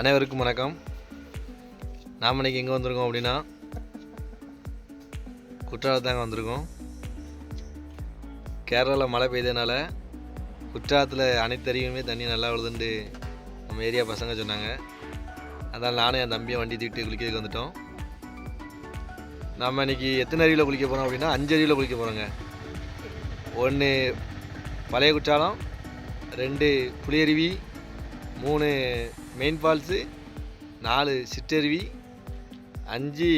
அனைவருக்கும் வணக்கம். நாம் இன்றைக்கி எங்கே வந்திருக்கோம் அப்படின்னா குற்றாலத்தாங்க வந்திருக்கோம். கேரளாவில் மழை பெய்ததுனால குற்றாலத்தில் அனைத்து அருவியுமே தண்ணி நல்லா விழுதுன்னு நம்ம ஏரியா பசங்க சொன்னாங்க. அதனால் நானும் என் தம்பியை வண்டி தூக்கிட்டு குளிக்கிறதுக்கு வந்துட்டோம். நம்ம இன்றைக்கி எத்தனை அருவியில் குளிக்க போகிறோம் அப்படின்னா 5 அருவியில் குளிக்க போகிறோங்க. 1 பழைய Courtallam, 2 Puliyaruvi, 3 main falls, 4 சிற்றருவி, 5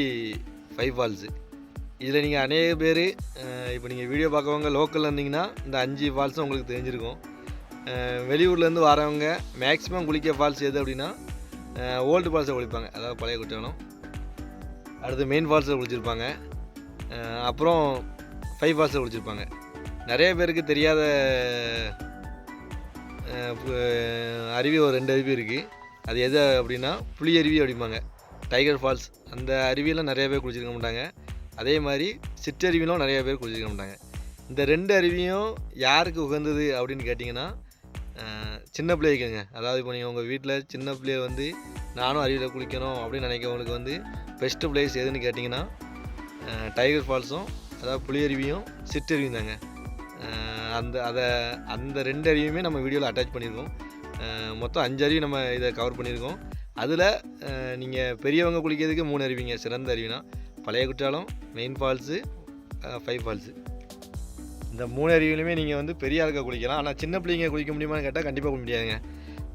5 falls. இதில் நீங்கள் அநேக பேர் இப்போ நீங்கள் வீடியோ பார்க்குறவங்க லோக்கலில் இருந்தீங்கன்னா இந்த 5 ஃபால்ஸும் உங்களுக்கு தெரிஞ்சிருக்கும். வெளியூர்லேருந்து வரவங்க மேக்ஸிமம் குளிக்க ஃபால்ஸ் எது அப்படின்னா ஓல்டு ஃபால்ஸை குளிப்பாங்க, அதாவது பழைய குற்றாலம். அடுத்து மெயின் ஃபால்ஸில் குளிச்சிருப்பாங்க, அப்புறம் 5 ஃபால்ஸில் குளிச்சிருப்பாங்க. நிறைய பேருக்கு தெரியாத அருவி ஒரு 2 அருவி இருக்குது. அது எது அப்படின்னா புளியருவி அப்படிம்பாங்க, டைகர் ஃபால்ஸ். அந்த அருவியெல்லாம் நிறைய பேர் குளிச்சிருக்க மாட்டாங்க. அதே மாதிரி சிற்றருவிலும் நிறைய பேர் குளிச்சிருக்க மாட்டாங்க. இந்த 2 அருவியும் யாருக்கு உகந்தது அப்படின்னு கேட்டிங்கன்னா சின்ன பிள்ளைக்குங்க. அதாவது இப்போ நீங்கள் உங்கள் வீட்டில் சின்ன பிள்ளைய வந்து நானும் அருவியில் குளிக்கணும் அப்படின்னு நினைக்கிறவங்களுக்கு வந்து பெஸ்ட்டு பிளேஸ் எதுன்னு கேட்டிங்கன்னா டைகர் ஃபால்ஸும் அதாவது புளியருவியும் சிற்றருவியும் தாங்க. அந்த 2 அருவியுமே நம்ம வீடியோவில் அட்டாச் பண்ணியிருக்கோம். மொத்தம் 5 அருவி நம்ம இதை கவர் பண்ணியிருக்கோம். அதில் நீங்கள் பெரியவங்க குளிக்கிறதுக்கு 3 அருவிங்க சிறந்த அருவினா பழைய குற்றாலம், மெயின் ஃபால்ஸு, 5 ஃபால்ஸு. இந்த 3 அருவியிலுமே நீங்கள் வந்து பெரிய ஆளுக்க குளிக்கலாம். ஆனால் சின்ன பிள்ளைங்க குளிக்க முடியுமான்னு கேட்டால் கண்டிப்பாக குளிக்க முடியாதுங்க.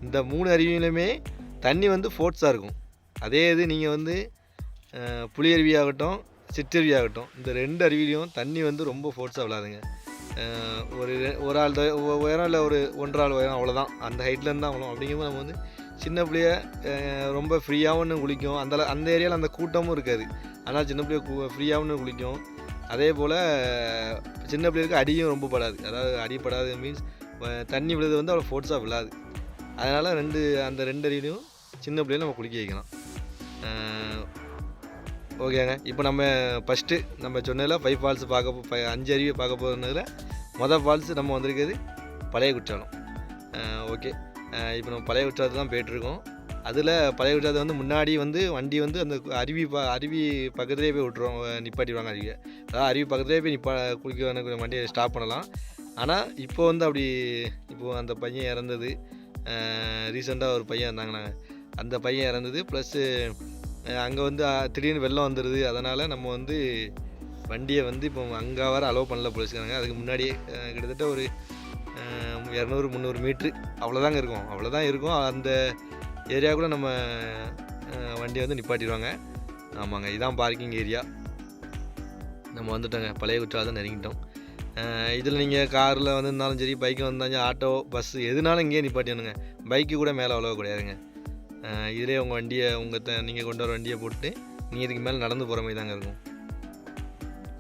இந்த 3 அருவியிலுமே தண்ணி வந்து ஃபோர்ஸாக இருக்கும். அதே இது நீங்கள் வந்து புளியருவி ஆகட்டும், சிற்றருவி ஆகட்டும், இந்த 2 அருவிலையும் தண்ணி வந்து ரொம்ப ஃபோர்ஸாக விழாதுங்க. ஒரு ஆள் உயரம் இல்லை, ஒரு 1.5 ஆள் உயரம், அவ்வளோதான். அந்த ஹைட்லேருந்து தான் அவ்வளோ. அப்படிங்கும்போது நம்ம வந்து சின்ன பிள்ளைய ரொம்ப ஃப்ரீயாகவும் குளிக்கும். அந்த ஏரியாவில் அந்த கூட்டமும் இருக்காது. ஆனால் சின்ன பிள்ளைய ஃப்ரீயாகவும் குளிக்கும். அதே போல் சின்ன பிள்ளைகளுக்கு அடியும் ரொம்ப படாது. அதாவது அடிப்படாது மீன்ஸ் தண்ணி விழுது வந்து அவ்வளோ ஃபோர்ஸாக விழாது. அதனால் அந்த 2 அருவிலையும் சின்ன பிள்ளைகளை நம்ம குளிக்க வைக்கலாம். ஓகேங்க. இப்போ நம்ம ஃபஸ்ட்டு நம்ம சொன்னதில் 5 ஃபால்ஸ் 5 அருவியை பார்க்க போகிறதுல மொதல் ஃபால்ஸு நம்ம வந்திருக்கிறது பழைய குற்றாலம். ஓகே, இப்போ நம்ம பழைய குற்றாலத்தில் தான் போய்ட்டுருக்கோம். அதில் பழைய குற்றாலத்தை வந்து முன்னாடி வந்து வண்டி வந்து அந்த அருவி பக்கத்துலேயே போய் நிப்பாட்டிடுவாங்க. அதாவது அருவி பக்கத்துலேயே போய் குளிக்க வண்டியை ஸ்டாப் பண்ணலாம். ஆனால் இப்போ வந்து அப்படி இப்போது அந்த பையன் இறந்தது, ரீசெண்டாக ஒரு பையன் இருந்தாங்கண்ணாங்க. அந்த பையன் இறந்தது ப்ளஸ்ஸு அங்கே வந்து திடீர்னு வெள்ளம் வந்துடுது. அதனால் நம்ம வந்து வண்டியை வந்து இப்போ அங்கே வர அலோவ் பண்ணல போலீஸ்காரங்க. அதுக்கு முன்னாடியே கிட்டத்தட்ட ஒரு 200-300 மீட்ரு அவ்வளோதாங்க இருக்கும். அவ்வளோதான் இருக்கும். அந்த ஏரியா கூட நம்ம வண்டியை வந்து நிப்பாட்டிடுவாங்க. ஆமாங்க, இதான் பார்க்கிங் ஏரியா. நம்ம வந்துட்டோங்க, பழைய குற்றாலம் நெருங்கிட்டோம். இதில் நீங்கள் காரில் வந்திருந்தாலும் சரி, பைக்கு வந்தாலும், ஆட்டோ, பஸ்ஸு எதுனாலும் இங்கேயே நிப்பாட்டிடணுங்க. பைக்கு கூட மேலே அவ்வளோ கிடையாதுங்க. இதிலே உங்கள் வண்டியை நீங்கள் கொண்டு வர வண்டியை போட்டு நீங்கள் இதுக்கு மேலே நடந்து போகிற மாதிரி தாங்க இருக்கும்.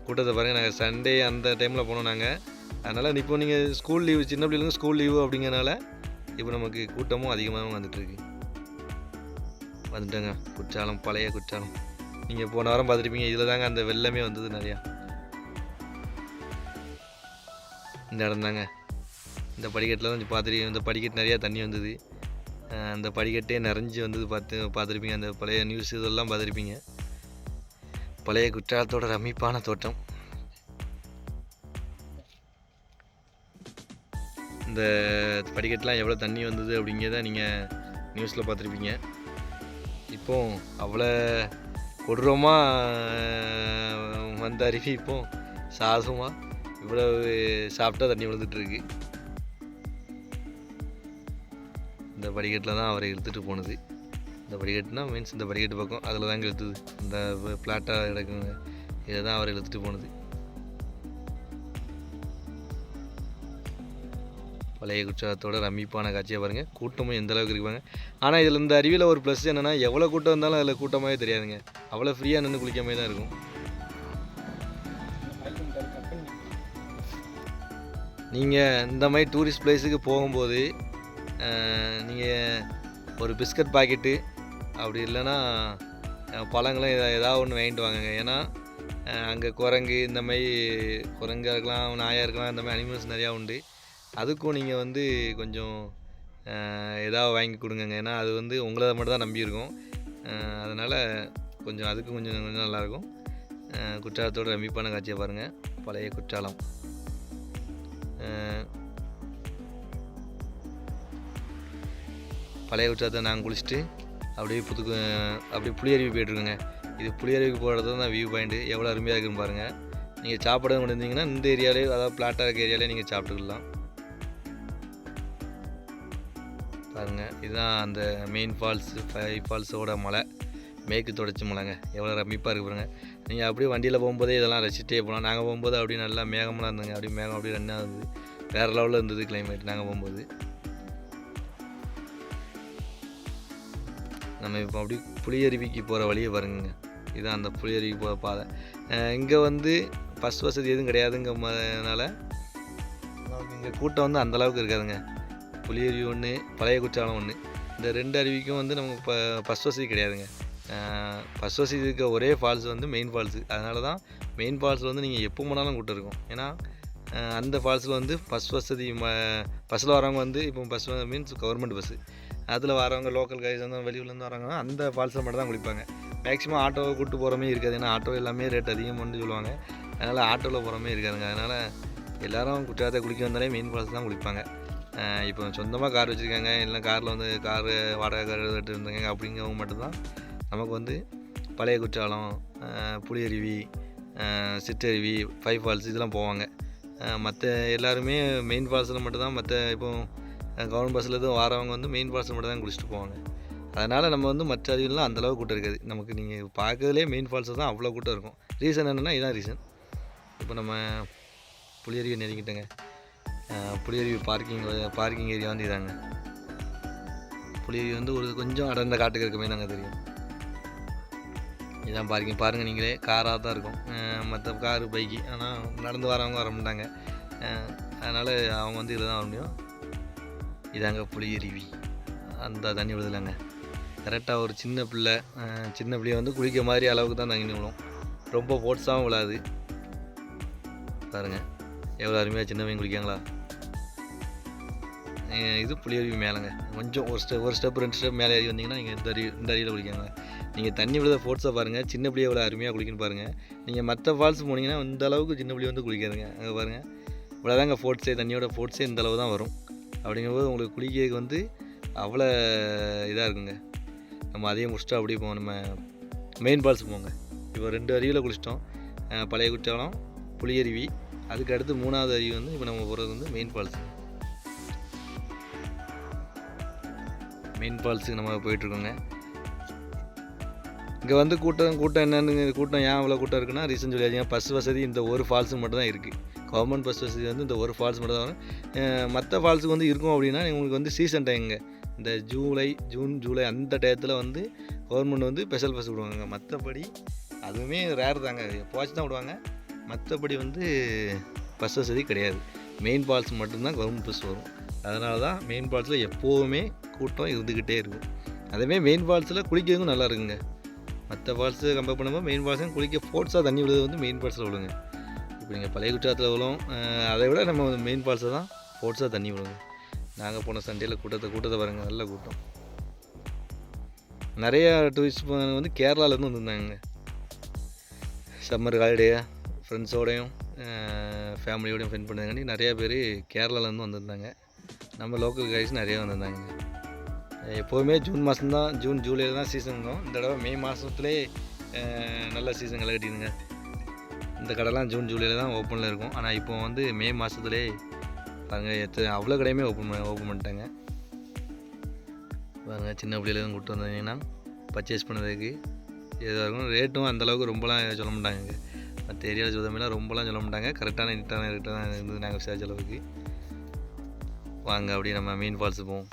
கூட்டத்தை பாருங்கள். நாங்கள் சண்டே அந்த டைமில் போனோம் நாங்கள். அதனால் இப்போ நீங்கள் ஸ்கூல் லீவு, சின்ன பிள்ளைங்களுக்கு ஸ்கூல் லீவு அப்படிங்கிறனால இப்போ நமக்கு கூட்டமும் அதிகமாகவும் வந்துட்டுருக்கு. வந்துட்டோங்க குற்றாலம், பழைய குற்றாலம். நீங்கள் போன வாரம் பார்த்துருப்பீங்க, இதில் தாங்க அந்த வெள்ளமே வந்தது நிறையா. இந்த இடம் தாங்க, இந்த படிக்கட்டில் தான் பார்த்துருக்கீங்க. இந்த படிக்கட்டு நிறையா தண்ணி வந்தது. அந்த படிக்கட்டே நிறைஞ்சி வந்தது பார்த்துருப்பீங்க. அந்த பழைய நியூஸ் இதெல்லாம் பார்த்துருப்பீங்க. பழைய குற்றாலத்தோட ரமிப்பான தோட்டம். இந்த படிக்கட்டெலாம் எவ்வளோ தண்ணி வந்தது அப்படிங்கிறத நீங்கள் நியூஸில் பார்த்துருப்பீங்க. இப்போ அவ்வளோ கொடூரமாக வந்த அருவி இப்போ சாதமாக இவ்வளோ சாப்பிட்டா தண்ணி விழுந்துட்டுருக்கு. இந்த படிக்கட்டில் தான் அவரை இழுத்துட்டு போனது. இந்த படிக்கட்டுனா மீன்ஸ் இந்த படிக்கட்டு பக்கம் அதில் தாங்க இழுத்துது. இந்த ஃப்ளாட்டாக கிடக்குங்க, இதை தான் அவரை இழுத்துட்டு போனது. பழைய குற்றாலத்தோட ரமிப்பான காட்சியை பாருங்கள். கூட்டமும் எந்த அளவுக்கு இருக்குவாங்க. ஆனால் இதில் இந்த அருவியில் ஒரு ப்ளஸ் என்னென்னா, எவ்வளோ கூட்டம் இருந்தாலும் அதில் கூட்டமாகவே தெரியாதுங்க. அவ்வளோ ஃப்ரீயாக நின்று குளிக்க மாதிரி தான் இருக்கும். நீங்கள் இந்த மாதிரி டூரிஸ்ட் பிளேஸுக்கு போகும்போது நீங்கள் ஒரு பிஸ்கட் பாக்கெட்டு அப்படி இல்லைன்னா பழங்களும் ஏதாவது ஒன்று வாங்கிட்டு வாங்குங்க. ஏன்னா அங்கே குரங்கு, இந்த மாதிரி குரங்காக இருக்கலாம், நாயாக இருக்கலாம், இந்த மாதிரி அனிமல்ஸ் நிறையா உண்டு. அதுக்கும் நீங்கள் வந்து கொஞ்சம் ஏதாவது வாங்கி கொடுங்கங்க. ஏன்னா அது வந்து உங்களை மட்டும் தான் நம்பியிருக்கோம். அதனால் கொஞ்சம் அதுக்கு கொஞ்சம் கொஞ்சம் நல்லாயிருக்கும். குற்றாலத்தோட ரமிப்பான காட்சியை பாருங்கள். பழைய குற்றாலம். பழைய குற்றாலத்தை நாங்கள் குளிச்சுட்டு அப்படியே அப்படியே புளியருவி போய்ட்டுருக்குங்க. இது புளியருவிக்கு போகிறது தான் வியூ பாயிண்ட்டு. எவ்வளோ அருமையாக இருக்குன்னு பாருங்கள். நீங்கள் சாப்பிட கொண்டு வந்தீங்கன்னா இந்த ஏரியாவிலே, அதாவது பிளாட்டாக இருக்க ஏரியாவிலே நீங்கள் சாப்பிட்டுக்கலாம். பாருங்கள், இதுதான் அந்த மெயின் ஃபால்ஸு, 5 ஃபால்ஸோட மலை, மேற்கு தொடர்ச்சி மலைங்க. எவ்வளோ ரமிப்பாக இருக்கு பாருங்க. நீங்கள் அப்படியே வண்டியில் போகும்போதே இதெல்லாம் ரசிச்சிட்டே போகலாம். நாங்கள் போகும்போது அப்படியே நல்லா மேகமெல்லாம் இருந்துங்க. அப்படியே மேகம் அப்படியே ரன்னாக இருந்தது. வேறு லெவலில் இருந்தது கிளைமேட் நாங்கள் போகும்போது. நம்ம இப்போ அப்படி புளியருவிக்கு போகிற வழியை பாருங்க. இதுதான் அந்த புளியருவிக்கு போகிற பாதை. இங்கே வந்து பஸ் வசதி எதுவும் கிடையாதுங்கிறதுனால நமக்கு இங்கே கூட்டம் வந்து அந்தளவுக்கு இருக்காதுங்க. புளியருவி ஒன்று, பழைய குற்றாலம் ஒன்று, இந்த 2 அருவிக்கும் வந்து நமக்கு பஸ் வசதி கிடையாதுங்க. பஸ் வசதி இருக்க ஒரே ஃபால்ஸ் வந்து மெயின் ஃபால்ஸு. அதனால தான் மெயின் ஃபால்ஸில் வந்து நீங்கள் எப்போ போனாலும் கூட்டம் இருக்கும். ஏன்னா அந்த ஃபால்ஸில் வந்து பஸ் வசதி பஸ்ஸில் வரவங்க வந்து இப்போ பஸ் மீன்ஸ் கவர்மெண்ட் பஸ்ஸு, அதில் வரவங்க லோக்கல் கைஸ் வந்து வெளியூர்லேருந்து வராங்கன்னா அந்த ஃபால்ஸில் மட்டும் தான் குளிப்பாங்க. மேக்ஸிமம் ஆட்டோவை கூப்பிட்டு போகிறமே இருக்காது. ஏன்னா ஆட்டோ எல்லாமே ரேட் அதிகமானு சொல்லுவாங்க. அதனால் ஆட்டோவில் போகிறமே இருக்காதுங்க. அதனால் எல்லோரும் குற்றாலத்தை குளிக்க வந்தாலே மெயின் ஃபால்ஸ் தான் குளிப்பாங்க. இப்போ சொந்தமாக கார் வச்சுருக்காங்க, இல்லை காரில் வந்து காரு வாடகை கார் எடுத்துகிட்டு இருந்தாங்க அப்படிங்கிறவங்க மட்டும்தான் நமக்கு வந்து பழைய குற்றாலம், புளியருவி, சிற்றருவி, 5 ஃபால்ஸ் இதெல்லாம் போவாங்க. மற்ற எல்லாருமே மெயின் ஃபால்ஸில் மட்டும்தான். மற்ற இப்போ கவர்மெண்ட் பஸ்ஸில் எதுவும் வரவங்க வந்து மெயின் ஃபால்ஸில் மட்டும் தான் குளிச்சுட்டு போவாங்க. அதனால் நம்ம வந்து மற்ற அருவிலாம் அந்தளவு கூட்டம் இருக்காது. நமக்கு நீங்கள் பார்க்கறதுலே மெயின் ஃபால்ஸில் தான் அவ்வளோ கூட்டம் இருக்கும். ரீசன் என்னென்னா இதுதான் ரீசன். இப்போ நம்ம புளியருவி நெருங்கிட்டேங்க. புளியருவி பார்க்கிங் ஏரியா வந்து இதாங்க. புளியருவி வந்து ஒரு கொஞ்சம் அடர்ந்த காட்டுக்கு இருக்க மாதிரி நாங்கள் தெரியும். இதான் பார்க்கிங். பாருங்கள் நீங்களே, காராக தான் இருக்கும். மற்ற காரு, பைக்கு, ஆனால் நடந்து வரவங்க வர மாட்டாங்க. அதனால் அவங்க வந்து இதில் தான் வர முடியும். இதாங்க புளியருவி. அந்த தண்ணி விழுதுலாங்க. கரெக்டாக ஒரு சின்ன பிள்ளைய வந்து குளிக்க மாதிரி அளவுக்கு தான் தண்ணி விழும். ரொம்ப ஃபோர்ஸாகவும் விழாது. பாருங்கள் எவ்வளோ அருமையாக சின்ன பையன் குளிக்காங்களா. இது புளியருவி மேலேங்க. கொஞ்சம் ஒரு ஸ்டெப் 2 ஸ்டெப் மேலே ஏறி வந்தீங்கன்னா நீங்கள் இந்த அருவியில் குளிக்காங்க. நீங்கள் தண்ணி விழுத ஃபோர்ஸாக பாருங்கள். சின்ன பிள்ளைய எவ்வளோ அருமையாக குளிக்குன்னு பாருங்கள். நீங்கள் மற்ற ஃபால்ஸ் போனீங்கன்னா இந்த அளவுக்கு சின்ன பிள்ளை வந்து குளிக்காதுங்க. அங்கே பாருங்கள், இவ்வளோதாங்க ஃபோர்ஸே, தண்ணியோட ஃபோர்ஸே இந்த அளவு தான் வரும். அப்படிங்கும்போது உங்களுக்கு குளிக்கிறதுக்கு வந்து அவ்வளோ இதாக இருக்குங்க. நம்ம அதையும் முடிச்சுட்டு அப்படியே போவோம். நம்ம மெயின் ஃபால்ஸ் போங்க. இப்போ 2 அருவியில் குளிச்சிட்டோம். பழைய குற்றாலம், புளியருவி. அதுக்கு அடுத்து 3வது அருவி வந்து இப்போ நம்ம போகிறது வந்து மெயின் ஃபால்ஸு. மெயின் ஃபால்ஸுக்கு நம்ம போயிட்டுருக்கோங்க. இங்கே வந்து கூட்டம் என்னென்னு, கூட்டம் ஏன் அவ்வளோ கூட்டம் இருக்குன்னா ரீசன் சொல்லியாச்சுங்க. பஸ் வசதி இந்த ஒரு ஃபால்ஸுக்கு மட்டும் தான் இருக்குது. கவர்மெண்ட் பஸ் வசதி வந்து இந்த ஒரு ஃபால்ஸ் மட்டும் தான் வரும். மற்ற ஃபால்ஸுக்கு வந்து இருக்கும் அப்படின்னா உங்களுக்கு வந்து சீசன் டைமுங்க. இந்த ஜூன் ஜூலை அந்த டயத்தில் வந்து கவர்மெண்ட் வந்து ஸ்பெஷல் பஸ் விடுவாங்க. மற்றபடி அதுவுமே ரேர் தாங்க, எப்போவாச்சும் தான் விடுவாங்க. மற்றபடி வந்து பஸ் வசதி கிடையாது. மெயின் ஃபால்ஸ் மட்டும்தான் கவர்மெண்ட் பஸ் வரும். அதனால தான் மெயின் ஃபால்ஸில் எப்போவுமே கூட்டம் இருந்துக்கிட்டே இருக்கும். அதேமாதிரி மெயின் ஃபால்ஸில் குளிக்கிறதுக்கும் நல்லா இருக்குங்க. மற்ற ஃபால்ஸு கம்பேர் பண்ணும்போது மெயின் ஃபால்ஸும் குளிக்க ஃபோர்ஸாக தண்ணி விழுது வந்து மெயின் ஃபால்ஸில் விழுங்க. இப்போ நீங்கள் பழைய குற்றாலத்தில் விழும், அதை விட நம்ம மெயின் ஃபால்ஸில் தான் ஃபோர்ஸாக தண்ணி விழுங்க. நாங்கள் போன சண்டேயில் கூட்டத்தை பாருங்கள், நல்ல கூட்டம். நிறையா டூரிஸ்ட் வந்து கேரளாவிலேருந்து வந்திருந்தாங்க. சம்மர் ஹாலிடே ஃப்ரெண்ட்ஸோடையும் ஃபேமிலியோடையும் ஸ்பெண்ட் பண்ணதுக்காண்டி நிறையா பேர் கேரளாவிலேருந்து வந்திருந்தாங்க. நம்ம லோக்கல் கைஸ் நிறையா வந்திருந்தாங்க. எப்போதுமே ஜூன் மாதம்தான், ஜூன் ஜூலையில் தான் சீசன் இருக்கும். இந்த தடவை மே மாதத்துலேயே நல்ல சீசன் களை கட்டிடுங்க. இந்த கடைலாம் ஜூன் ஜூலையில் தான் ஓப்பனில் இருக்கும். ஆனால் இப்போ வந்து மே மாதத்துலேயே பாருங்கள் அவ்வளோ கடையுமே ஓப்பன் பண்ணிட்டாங்க. பாருங்கள், சின்ன பிள்ளையிலேருந்து கூப்பிட்டு வந்தீங்கன்னா பர்ச்சேஸ் பண்ணதுக்கு எதாக இருக்கும். ரேட்டும் அந்தளவுக்கு ரொம்பலாம் சொல்ல மாட்டாங்க. மற்ற ஏரியாவில் சுதமெல்லாம் ரொம்பலாம் சொல்ல மாட்டாங்க. கரெக்டான ரேட்டாக தான் இருந்தது நாங்கள் விசாரிச்ச அளவுக்கு. வாங்க அப்படியே நம்ம மெயின் ஃபால்ஸு போவோம்.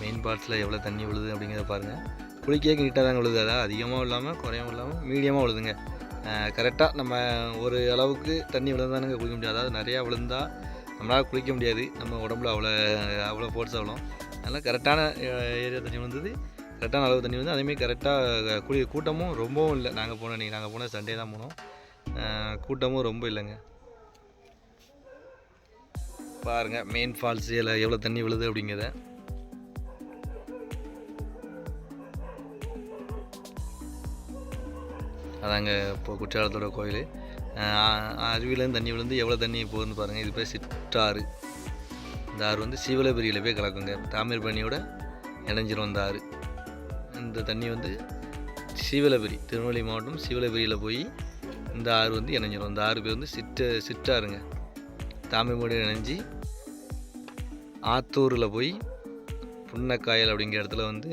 மெயின் ஃபால்ஸில் எவ்வளோ தண்ணி விழுது அப்படிங்கிறத பாருங்கள். குளிக்க நீட்டாக தாங்க விழுது. அதாவது அதிகமாக இல்லாமல் குறையவும் இல்லாமல் மீடியமாக விழுதுங்க. கரெக்டாக நம்ம ஒரு அளவுக்கு தண்ணி விழுந்தானுங்க குளிக்க முடியாது. அதாவது நிறையா விழுந்தால் நம்மளால் குளிக்க முடியாது. நம்ம உடம்புல அவ்வளோ ஃபோர்ஸ் ஆகலாம். அதனால் கரெக்டான ஏரியா தண்ணி விழுந்தது, கரெக்டான அளவு தண்ணி வந்து அதேமாதிரி கரெக்டாக கூட்டமும் ரொம்பவும் இல்லை. நாங்கள் போன சண்டே தான் போனோம். கூட்டமும் ரொம்ப இல்லைங்க. பாருங்கள் மெயின் ஃபால்ஸ் எவ்வளோ தண்ணி விழுது அப்படிங்கிறத. அதாங்க இப்போ குற்றாலத்தோட கோயில். அருவியிலேருந்து தண்ணி விழுந்து எவ்வளோ தண்ணி போகுதுன்னு பாருங்கள். இது பேர் சிற்றாறு. இந்த ஆறு வந்து சீவலபெரியில் போய் கலக்குங்க. தாமிரபரணியோட இணைஞ்சிரும் இந்த ஆறு. இந்த தண்ணி வந்து சீவலபெரி, திருநெல்வேலி மாவட்டம் சீவலபெரியில் போய் இந்த ஆறு வந்து இணைஞ்சிரும். இந்த ஆறு பேர் வந்து சிற்றாறுங்க. தாமிரபரணியோட இணைஞ்சி ஆத்தூரில் போய் புன்னக்காயல் அப்படிங்கிற இடத்துல வந்து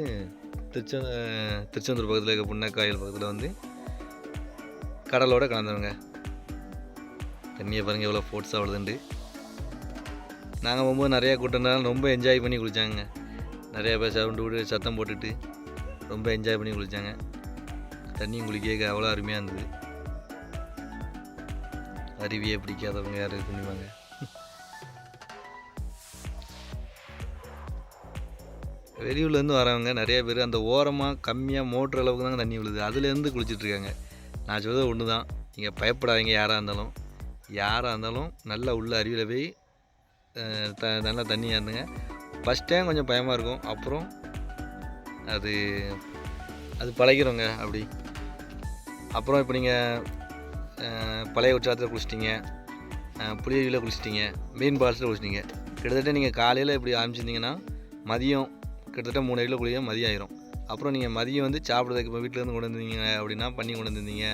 திருச்செந்தூர் பக்கத்தில் இருக்க புன்னக்காயல் பக்கத்தில் வந்து கடலோட கலந்துருங்க. தண்ணியை பாருங்கள் எவ்வளோ ஃபோர்ஸாக விழுதுண்டு. நாங்கள் போகும்போது நிறையா கூட்டம்னாலும் ரொம்ப என்ஜாய் பண்ணி குளித்தாங்க. நிறையா பேர் சவுண்டு விட்டு சத்தம் போட்டுட்டு ரொம்ப என்ஜாய் பண்ணி குளித்தாங்க. தண்ணியும் குளிக்க அவ்வளோ அருமையாக இருந்தது. அருவியை பிடிக்காதவங்க யார் இது பண்ணுவாங்க. வெளியூர்லேருந்து வரவங்க நிறைய பேர் அந்த ஓரமாக கம்மியாக மோட்ரு அளவுக்கு தாங்க தண்ணி விழுது, அதுலேருந்து குளிச்சுட்ருக்காங்க. நான் சொல்கிறது ஒன்று தான், நீங்கள் பயப்படாதீங்க. யாராக இருந்தாலும் நல்லா உள்ள அருவியில் போய் நல்லா தண்ணியாக இருந்துங்க. ஃபஸ்ட் டைம் கொஞ்சம் பயமாக இருக்கும், அப்புறம் அது பழகிறோங்க அப்படி. அப்புறம் இப்போ நீங்கள் பழைய உற்சாகத்தில் குளிச்சிட்டிங்க, புளியருவியில் குளிச்சிட்டிங்க, மெயின் ஃபால்ஸில் குளிச்சிட்டிங்க. கிட்டத்தட்ட நீங்கள் காலையில் இப்படி ஆரம்பிச்சிருந்தீங்கன்னா மதியம் கிட்டத்தட்ட 3 அடியில் குளிக்க மதியம் ஆயிரும். அப்புறம் நீங்கள் மதியம் வந்து சாப்பிட்றதுக்கு இப்போ வீட்டிலேருந்து கொண்டு வந்தீங்க அப்படின்னா, பண்ணி கொண்டு வந்திருந்தீங்க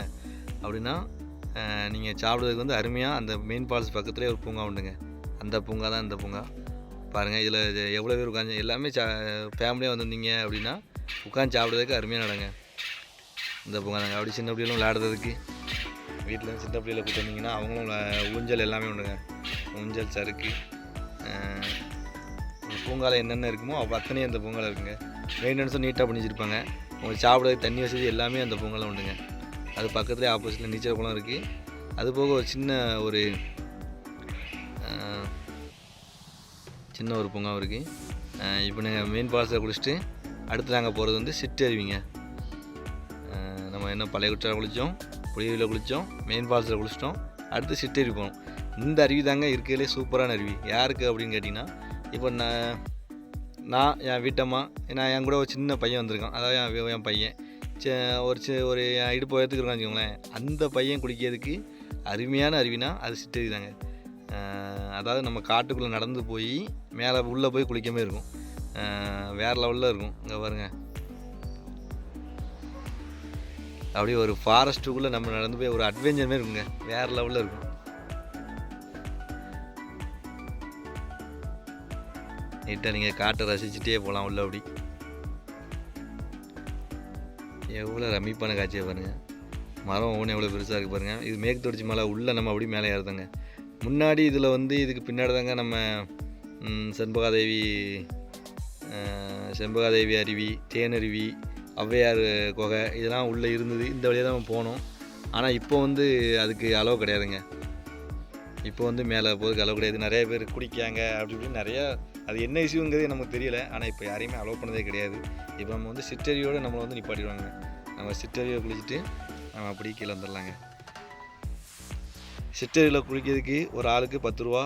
அப்படின்னா, நீங்கள் சாப்பிட்றதுக்கு வந்து அருமையாக அந்த மெயின் ஃபால்ஸ் பக்கத்துலேயே ஒரு பூங்கா உண்டுங்க. அந்த பூங்கா தான் இந்த பூங்கா. பாருங்கள் இதில் எவ்வளோ பேர் உட்காந்து எல்லாமே ஃபேமிலியாக வந்திருந்தீங்க அப்படின்னா உட்காந்து சாப்பிட்றதுக்கு அருமையாக நடங்க. இந்த பூங்கா தாங்க. அப்படி சின்ன பிள்ளைகளும் விளையாடுறதுக்கு வீட்டில் சின்ன பிள்ளைகளை கூப்பிட்டு வந்தீங்கன்னா அவங்களும் ஊஞ்சல் எல்லாமே உண்டுங்க. ஊஞ்சல், சறுக்கு, பூங்காவில் என்னென்ன இருக்குமோ அத்தனையும் அந்த பூங்காவில் இருக்குங்க. மெயின்டெனன்ஸும் நீட்டாக பண்ணி வச்சுருப்பாங்க. உங்களுக்கு சாப்பிட்றதுக்கு தண்ணி வசதி எல்லாமே அந்த பூங்காவில் உண்டுங்க. அது பக்கத்துலேயே ஆப்போசிட்டில் நீச்சல் குளம் இருக்குது. அது போக ஒரு சின்ன ஒரு பூங்காவும் இருக்குது. இப்போ நீங்கள் மெயின் ஃபால்ஸில் குளிச்சுட்டு அடுத்து நாங்கள் போகிறது வந்து சிற்றருவிங்க. நம்ம என்ன பழைய குற்றாலம் குளித்தோம், புளியருவியில் குளித்தோம், மெயின் ஃபால்ஸில் குளிச்சிட்டோம். அடுத்து சிற்றருவி போனோம். இந்த அருவி தாங்க இருக்கிறதுலே சூப்பரான அருவி. யாருக்கு அப்படின்னு கேட்டிங்கன்னா, இப்போ நான் என் வீட்டம்மா, நான் என் கூட ஒரு சின்ன பையன் வந்திருக்கான். அதாவது என் பையன் ஒரு என் இடுப்பு உயரத்துக்கு இருக்கான்னு வச்சுக்கோங்களேன். அந்த பையன் குளிக்கிறதுக்கு அருமையான அருவினா அது சிற்றருவி தாங்க. அதாவது நம்ம காட்டுக்குள்ளே நடந்து போய் மேலே உள்ளே போய் குளிக்கமே இருக்கும். வேறு லெவலில் இருக்கும். இங்கே பாருங்கள், அப்படியே ஒரு ஃபாரஸ்ட்டுக்குள்ளே நம்ம நடந்து போய் ஒரு அட்வென்ச்சர் மாரி இருக்குங்க. வேறு லெவலில் இருக்கும். நீட்டாக நீங்கள் காட்டை ரசிச்சுட்டே போகலாம் உள்ள. அப்படி எவ்வளோ ரமிப்பான காட்சியை பாருங்கள். மரம் ஒவ்வொன்று எவ்வளோ பெருசாக இருக்குது பாருங்கள். இது மேற்கு தொடர்ச்சி மலை உள்ளே நம்ம அப்படி மேலே ஏறுதாங்க. முன்னாடி இதில் வந்து இதுக்கு பின்னாடி தாங்க நம்ம செண்பகாதேவி அருவி, தேனருவி, ஔவையார் குகை இதெல்லாம் உள்ளே இருந்தது. இந்த வழியாக தான் நம்ம போனோம். ஆனால் இப்போ வந்து அதுக்கு அளவு கிடையாதுங்க. இப்போ வந்து மேலே போகிறதுக்கு அளவு கிடையாது. நிறைய பேர் குடிக்காங்க அப்படி இப்படின்னு நிறையா. அது என்ன இஷ்யூங்கிறது நமக்கு தெரியல. ஆனால் இப்போ யாரையுமே அலோவ் பண்ணதே கிடையாது. இப்போ நம்ம வந்து சிற்றருவியோடு நம்மளை வந்து நிப்பாட்டிடுவாங்க. நம்ம சிற்றருவியை குளிச்சுட்டு நம்ம அப்படி கீழே வந்துடலாங்க. சிற்றருவியில் குளிக்கிறதுக்கு ஒரு ஆளுக்கு 10 ரூபா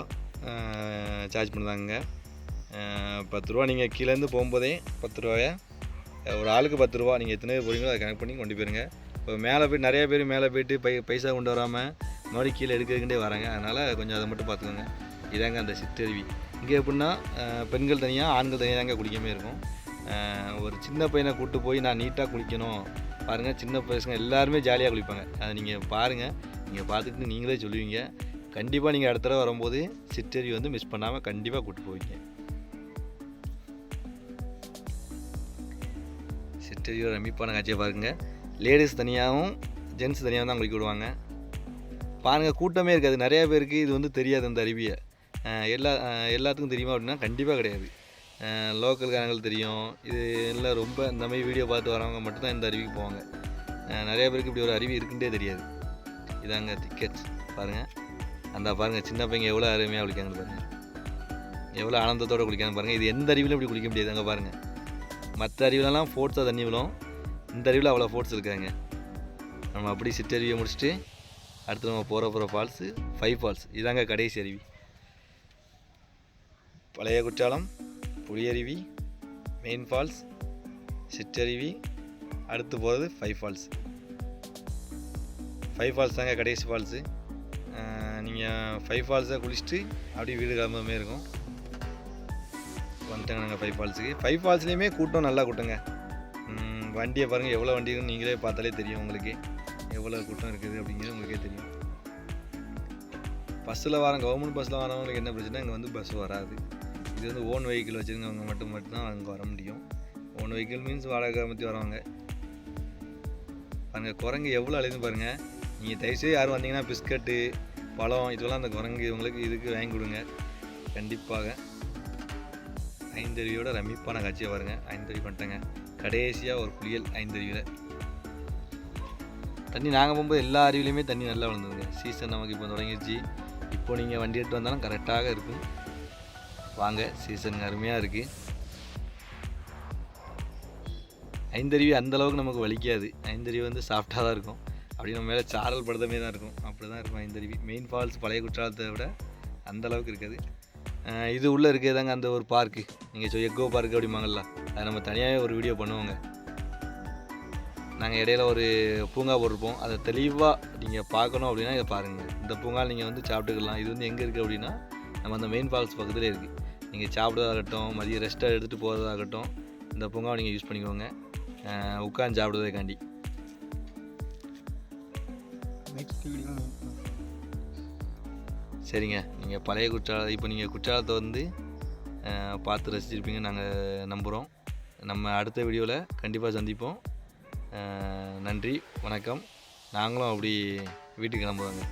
சார்ஜ் பண்ணுறாங்க. 10 ரூபா. நீங்கள் கீழேருந்து போகும்போதே 10 ரூபாயை ஒரு ஆளுக்கு 10 ரூபா. நீங்கள் எத்தனை பேர் போகிறீங்களோ அதை கனெக்ட் பண்ணி கொண்டு போயிருங்க. இப்போ மேலே போய் நிறைய பேர் மேலே போய்ட்டு பைசா கொண்டு வராமல் மறுபடியும் கீழே எடுக்கிறதுக்கிட்டே வராங்க. அதனால் கொஞ்சம் அதை மட்டும் பார்த்துக்கோங்க. இதாங்க அந்த சிற்றருவி. இங்கே எப்படின்னா பெண்கள் தனியாக, ஆண்கள் தனியாக தாங்க குளிக்கமே இருக்கும். ஒரு சின்ன பையனை கூப்பிட்டு போய் நான் நீட்டாக குளிக்கணும் பாருங்கள். சின்ன பசங்க எல்லாருமே ஜாலியாக குளிப்பாங்க. அதை நீங்கள் பாருங்கள். நீங்கள் பார்த்துக்கிட்டு நீங்களே சொல்லுவீங்க. கண்டிப்பாக நீங்கள் அடுத்த தடவை வரும்போது சிற்றருவி வந்து மிஸ் பண்ணாமல் கண்டிப்பாக கூப்பிட்டு போவீங்க. சிற்றருவியோட ரமிப்பான காட்சியை பாருங்கள். லேடிஸ் தனியாகவும் ஜென்ட்ஸ் தனியாகவும் தான் குளிக்க விடுவாங்க. பாருங்கள், கூட்டமே இருக்காது. நிறையா பேருக்கு இது வந்து தெரியாது. அந்த அருவியை எல்லாத்துக்கும் தெரியுமா அப்படின்னா கண்டிப்பாக கிடையாது. லோக்கல்காரங்களுக்கு தெரியும். இது எல்லாம் ரொம்ப இந்த மாதிரி வீடியோ பார்த்து வரவங்க மட்டும்தான் இந்த அருவிக்கு போவாங்க. நிறையா பேருக்கு இப்படி ஒரு அருவி இருக்குன்றே தெரியாது. இதாங்க டிக்கெட்ஸ் பாருங்கள். அந்த பாருங்கள் சின்ன பையன் எவ்வளோ அருமையாக குளிக்காங்க பாருங்கள். எவ்வளோ ஆனந்தத்தோடு குளிக்காங்க பாருங்கள். இது எந்த அருவிலும் இப்படி குளிக்க முடியாது. அங்கே பாருங்கள், மற்ற அருவிலலாம் ஃபோர்ஸாக தண்ணி விழும். இந்த அருவியில் அவ்வளோ ஃபோர்ஸ் இருக்காங்க. நம்ம அப்படி சிற்றருவியை முடிச்சுட்டு அடுத்து நம்ம போகிற ஃபால்ஸு 5 ஃபால்ஸ். இதாங்க கடைசி அருவி. பழைய குற்றாலம், புளியருவி, மெயின் ஃபால்ஸ், சிற்றருவி, அடுத்து போகிறது 5 ஃபால்ஸ். 5 ஃபால்ஸ் தாங்க கடைசி ஃபால்ஸு. நீங்கள் 5 ஃபால்ஸை குளிச்சுட்டு அப்படியே வீடு கிளம்புற மாதிரி இருக்கும். வந்துட்டாங்க நாங்கள் 5 ஃபால்ஸுக்கு. 5 ஃபால்ஸ்லேயுமே கூட்டம் நல்லா கூட்டங்க. வண்டியை பாருங்கள், எவ்வளோ வண்டி இருக்குன்னு நீங்களே பார்த்தாலே தெரியும் உங்களுக்கு எவ்வளோ கூட்டம் இருக்குது அப்படிங்கிறது உங்களுக்கே தெரியும். பஸ்ஸில் கவர்மெண்ட் பஸ்ஸில் வரவங்களுக்கு என்ன பிரச்சனை, இங்கே வந்து பஸ் வராது. இது வந்து ஓன் வெஹிக்கிள் வச்சுருக்கவங்க மட்டும்தான் அங்கே வர முடியும். ஓன் வெஹிக்கிள் மீன்ஸ் வாடகை பற்றி வரவங்க. பாருங்கள் குரங்கு எவ்வளோ அழைந்து பாருங்கள். நீங்கள் தயவுசெய்து யாரும் வந்தீங்கன்னா பிஸ்கட்டு, பழம் இதெல்லாம் அந்த குரங்கு இவங்களுக்கு இதுக்கு வாங்கி கொடுங்க கண்டிப்பாக. ஐந்தருவியோட ரமிப்பான காட்சியை பாருங்கள். ஐந்தருவி பண்ணிட்டேங்க. கடைசியாக ஒரு புளியல் ஐந்தருவியில் தண்ணி. நாங்கள் போகும்போது எல்லா அருவிலையுமே தண்ணி நல்லா விழுந்ததுங்க. சீசன் நமக்கு இப்போ தொடங்கிடுச்சு. இப்போ நீங்கள் வண்டி எடுத்து வந்தாலும் கரெக்டாக இருக்கும். வாங்க, சீசன் அருமையாக இருக்குது. ஐந்தருவி அந்தளவுக்கு நமக்கு வலிக்காது. ஐந்தருவி வந்து சாஃப்டாக தான் இருக்கும். அப்படி நம்ம மேலே சாரல் படுத்தமே தான் இருக்கும். அப்படி தான் இருக்கும் ஐந்தருவி. மெயின் ஃபால்ஸ் பழைய குற்றாலத்தை விட அந்தளவுக்கு இருக்காது. இது உள்ளே இருக்குது தாங்க அந்த ஒரு பார்க்கு. நீங்கள் எக்கோ பார்க்கு அப்படிம்பாங்கல்ல, அதை நம்ம தனியாகவே ஒரு வீடியோ பண்ணுவோங்க. நாங்கள் இடையில ஒரு பூங்கா போட்டிருப்போம். அதை தெளிவாக நீங்கள் பார்க்கணும் அப்படின்னா இதை பாருங்கள். இந்த பூங்கா நீங்கள் வந்து சாப்பிட்டுக்கலாம். இது வந்து எங்கே இருக்குது அப்படின்னா நம்ம அந்த மெயின் ஃபால்ஸ் பக்கத்தில் இருக்குது. நீங்கள் சாப்பிட்றதாகட்டும், மதியம் ரெஸ்ட்டாக எடுத்துகிட்டு போகிறதாகட்டும், இந்த பூங்காவை நீங்கள் யூஸ் பண்ணிக்கோங்க உட்காந்து சாப்பிட்றதுக்காண்டி. சரிங்க, நீங்கள் பழைய குற்றாலம் இப்போ நீங்கள் குற்றாலத்தை வந்து பார்த்து ரசிச்சிருப்பீங்க நாங்கள் நம்புகிறோம். நம்ம அடுத்த வீடியோவில் கண்டிப்பாக சந்திப்போம். நன்றி, வணக்கம். நாங்களும் அப்படி வீட்டுக்கு கிளம்புவாங்க.